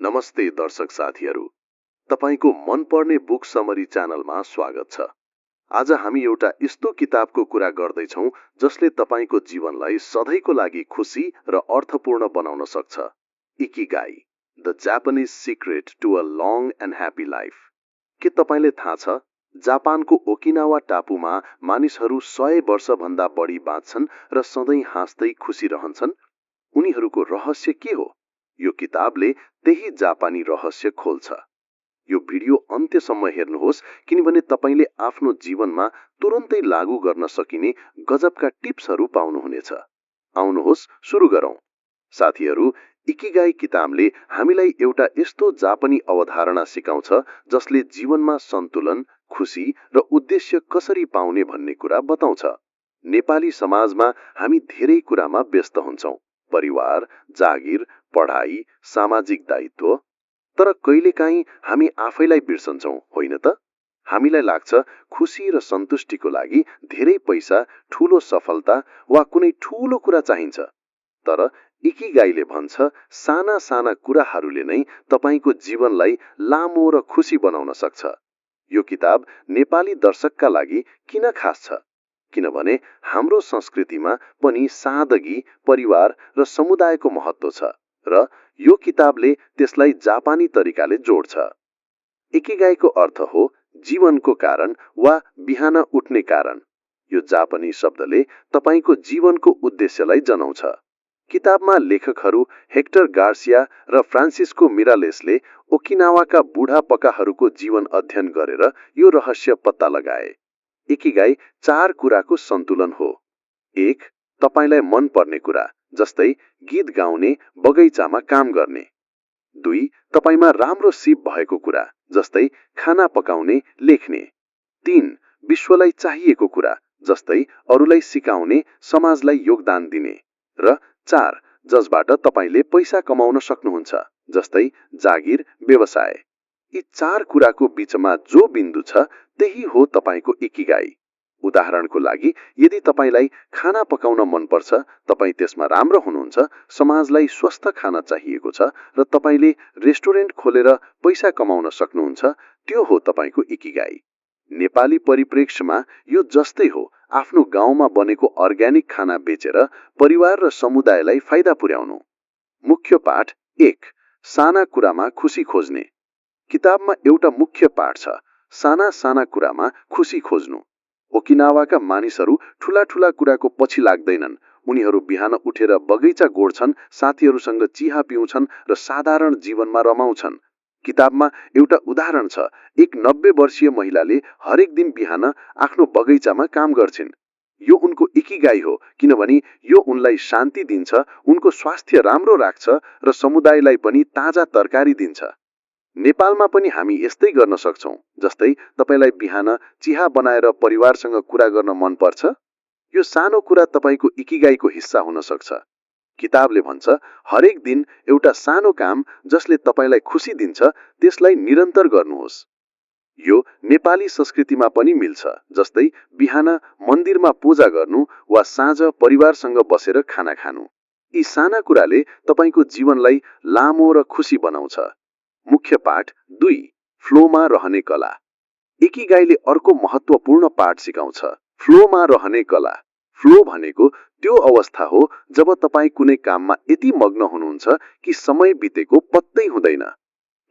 नमस्ते दर्शक साथीहरू, तपाईको मनपर्ने बुक समरी च्यानलमा स्वागत छ। आज हामी एउटा यस्तो किताबको कुरा गर्दैछौं जसले तपाईको जीवनलाई सधैँको लागि खुशी र अर्थपूर्ण बनाउन सक्छ। Ikigai, the Japanese secret to a long and happy life. के तपाईले थाहा छ, जापानको ओकिनावा टापुमा मानिसहरू 100 वर्षभन्दा बढी बाँच्छन् र सधैँ हाँस्दै खुशी रहन्छन्? उनीहरूको रहस्य के हो? यो किताबले त्यही जापानी रहस्य खोल्छ। यो भिडियो अन्त्यसम्म हेर्नुहोस् किनभने तपाईले आफ्नो जीवनमा तुरुन्तै लागू गर्न सकिने गजबका टिप्सहरू पाउनुहुनेछ। आउनुहोस् सुरु गरौँ। साथीहरू, इकिगाई किताबले हामीलाई एउटा यस्तो जापानी अवधारणा सिकाउँछ जसले जीवनमा सन्तुलन, खुशी र उद्देश्य कसरी पाउने भन्ने कुरा बताउँछ। नेपाली समाजमा हामी धेरै कुरामा व्यस्त हुन्छौं, परिवार, जागिर, पढाइ, सामाजिक दायित्व, तर कहिलेकाहीँ हामी आफैलाई बिर्सन्छौं, होइन त? हामीलाई लाग्छ खुशी र सन्तुष्टिको लागि धेरै पैसा, ठूलो सफलता वा कुनै ठूलो कुरा चाहिन्छ। तर इकिगाईले भन्छ, साना साना कुराहरूले नै तपाईको जीवनलाई लामो र खुशी बनाउन सक्छ। यो किताब नेपाली दर्शकका लागि किन खास छ? किनभने हाम्रो संस्कृतिमा पनि सादगी, परिवार र समुदायको महत्त्व छ र यो किताबले त्यसलाई जापानी तरिकाले जोड्छ। इकिगाईको अर्थ हो जीवनको कारण वा बिहान उठ्ने कारण। यो जापानी शब्दले तपाईको जीवनको उद्देश्यलाई जनाउँछ। किताबमा लेखकहरू हेक्टर गार्सिया र फ्रान्सिस्को मिरालेसले ओकिनावाका बुढापकाहरूको जीवन अध्ययन गरेर यो रहस्य पत्ता लगाए। इकिगाई 4 कुराको सन्तुलन हो। 1. तपाईलाई मन पर्ने कुरा, जस्तै गीत गाउने, बगैँचामा काम गर्ने। 2. तपाईमा राम्रो सिप भएको कुरा, जस्तै खाना पकाउने, लेख्ने। 3. विश्वलाई चाहिएको कुरा, जस्तै अरूलाई सिकाउने, समाजलाई योगदान दिने। र 4. जसबाट तपाईले पैसा कमाउन सक्नुहुन्छ, जस्तै जागिर, व्यवसाय। यी 4 कुराको बीचमा जो बिन्दु छ त्यही हो तपाईको इकिगाई। उदाहरणको लागि, यदि तपाईलाई खाना पकाउन मन पर्छ, तपाई त्यसमा राम्रो हुनुहुन्छ, समाजलाई स्वस्थ खाना चाहिएको छ र तपाईले रेस्टुरेन्ट खोलेर पैसा कमाउन सक्नुहुन्छ, त्यो हो तपाईको इकिगाई। नेपाली परिप्रेक्ष्यमा यो जस्तै हो, आफ्नो गाउँमा बनेको अर्ग्यानिक खाना बेचेर परिवार र समुदायलाई फाइदा पुर्याउनु। मुख्य पाठ 1. साना कुरामा खुशी खोज्ने। किताबमा एउटा मुख्य पाठ छ, साना साना कुरामा खुशी खोज्नु। ओकिनावाका मानिसहरू ठूला ठूला कुराको पछि लाग्दैनन्। उनीहरू बिहान उठेर बगैँचा गोड्छन्, साथीहरूसँग चिया पिउँछन् र साधारण जीवनमा रमाउँछन्। किताबमा एउटा उदाहरण छ, एक 90 वर्षीय महिलाले हरेक दिन बिहान आफ्नो बगैँचामा काम गर्छिन्। यो उनको इकिगाई हो किनभने यो उनलाई शान्ति दिन्छ, उनको स्वास्थ्य राम्रो राख्छ र समुदायलाई पनि ताजा तरकारी दिन्छ। नेपालमा पनि हामी यस्तै गर्न सक्छौं। जस्तै तपाईलाई बिहान चिया बनाएर परिवारसँग कुरा गर्न मन पर्छ? यो सानो कुरा तपाईको इकिगाईको हिस्सा हुन सक्छ। किताबले भन्छ, हरेक दिन एउटा सानो काम जसले तपाईलाई खुशी दिन्छ, त्यसलाई निरन्तर गर्नुहोस्। यो नेपाली संस्कृतिमा पनि मिल्छ, जस्तै बिहान मन्दिरमा पूजा गर्नु वा साँझ परिवारसँग बसेर खाना खानु। यी साना कुराले तपाईको जीवनलाई लामो र खुशी बनाउँछ। मुख्य पाठ 2. फ्लोमा रहने कला। इकिगाईले अर्को महत्त्वपूर्ण पाठ सिकाउँछ, फ्लोमा रहने कला। फ्लो भनेको त्यो अवस्था हो जब तपाई कुनै काममा यति मग्न हुनुहुन्छ कि समय बितेको पत्तै हुँदैन।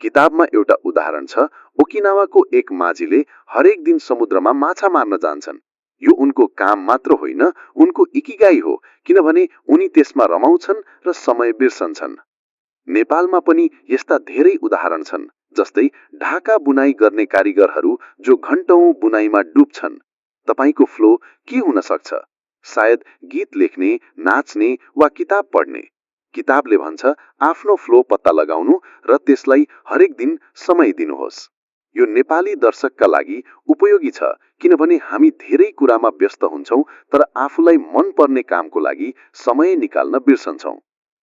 किताबमा एउटा उदाहरण छ, ओकिनावाको एक माझीले हरेक दिन समुद्रमा माछा मार्न जान्छन्। यो उनको काम मात्र होइन, उनको इकिगाई हो, किनभने उनी त्यसमा रमाउँछन् र समय बिर्सन्छन्। नेपालमा पनि यस्ता धेरै उदाहरण छन्, जस्तै ढाका बुनाई गर्ने कारिगरहरू जो घण्टौं बुनाईमा डुब्छन्। तपाईको फ्लो के हुन सक्छ? सायद गीत लेख्ने, नाच्ने वा किताब पढ्ने। किताबले भन्छ, आफ्नो फ्लो पत्ता लगाउनु र त्यसलाई हरेक दिन समय दिनुहोस्। यो नेपाली दर्शकका लागि उपयोगी छ किनभने हामी धेरै कुरामा व्यस्त हुन्छौं तर आफूलाई मन पर्ने कामको लागि समय निकाल्न बिर्सन्छौं।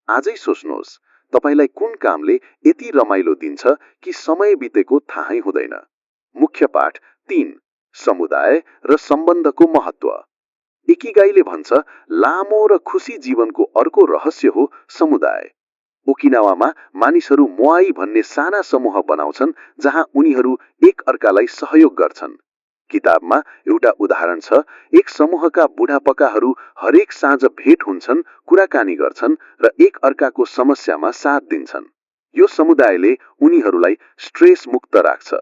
आजै सोच्नुहोस्, तपाईलाई कुन कामले यति रमाइलो दिन्छ कि समय बितेको थाहै हुँदैन। मुख्य पाठ 3. समुदाय र सम्बन्धको महत्त्व। इकिगाईले भन्छ, लामो र खुशी जीवनको अर्को रहस्य हो समुदाय। ओकिनावामा मानिसहरू मोआई भन्ने साना समूह बनाउँछन् जहाँ उनीहरू एक अर्कालाई सहयोग गर्छन्। किताबमा एउटा उदाहरण छ, एक समूहका बुढापकाहरू हरेक साँझ भेट हुन्छन्, कुराकानी गर्छन् र एक अर्काको समस्यामा साथ दिन्छन्। यो समुदायले उनीहरूलाई स्ट्रेस मुक्त राख्छ।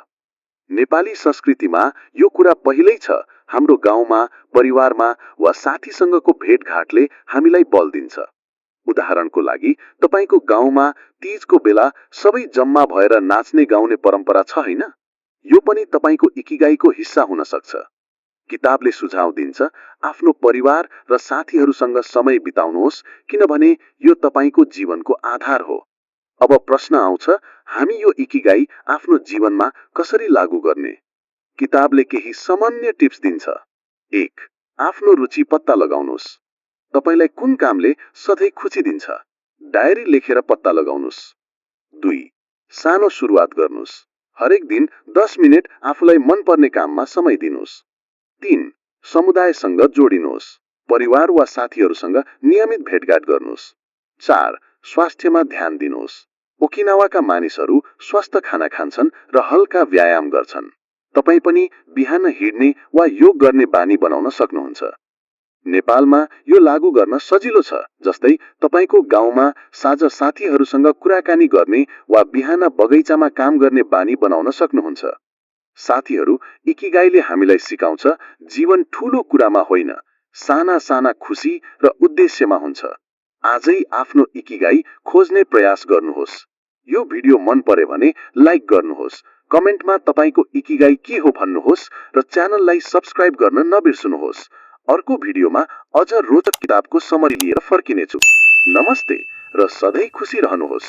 नेपाली संस्कृतिमा यो कुरा पहिल्यै छ। हाम्रो गाउँमा, परिवारमा वा साथीसँगको भेटघाटले हामीलाई बल दिन्छ। उदाहरणको लागि, तपाईको गाउँमा तीजको बेला सबै जम्मा भएर नाच्ने गाउने परम्परा छ हैन? यो पनि तपाईको इकिगाईको हिस्सा हुन सक्छ। किताबले सुझाव दिन्छ, आफ्नो परिवार र साथीहरूसँग समय बिताउनुहोस् किनभने यो तपाईको जीवनको आधार हो। अब प्रश्न आउँछ, हामी यो इकिगाई आफ्नो जीवनमा कसरी लागू गर्ने? किताबले केही सामान्य टिप्स दिन्छ। 1. आफ्नो रुचि पत्ता लगाउनुहोस्। तपाईलाई कुन कामले सधैँ खुसी दिन्छ? डायरी लेखेर पत्ता लगाउनुहोस्। 2. सानो सुरुवात गर्नुहोस्। हरेक दिन 10 मिनेट आफूलाई मनपर्ने काममा समय दिनुहोस्। 3. समुदायसँग जोडिनुहोस्। परिवार वा साथीहरूसँग नियमित भेटघाट गर्नुहोस्। 4. स्वास्थ्यमा ध्यान दिनुहोस्। ओकिनावाका मानिसहरू स्वस्थ खाना खान्छन् र हल्का व्यायाम गर्छन्। तपाई पनि बिहान हिँड्ने वा योग गर्ने बानी बनाउन सक्नुहुन्छ। नेपालमा यो लागू गर्न सजिलो छ, जस्तै तपाईको गाउँमा साझा साथीहरूसँग कुराकानी गर्ने वा बिहान बगैँचामा काम गर्ने बानी बनाउन सक्नुहुन्छ। साथीहरू, इकिगाईले हामीलाई सिकाउँछ, जीवन ठूलो कुरामा होइन, साना साना खुसी र उद्देश्यमा हुन्छ। आजै आफ्नो इकिगाई खोज्ने प्रयास गर्नुहोस्। यो भिडियो मन परे भने लाइक गर्नुहोस्, कमेन्टमा तपाईको इकिगाई के हो भन्नुहोस् र च्यानललाई सब्स्क्राइब गर्न नबिर्सनुहोस्। अर्को भिडियोमा अझ रोचक किताबको समरी लिएर फर्किनेछु। नमस्ते र सधैँ खुसी रहनुहोस्।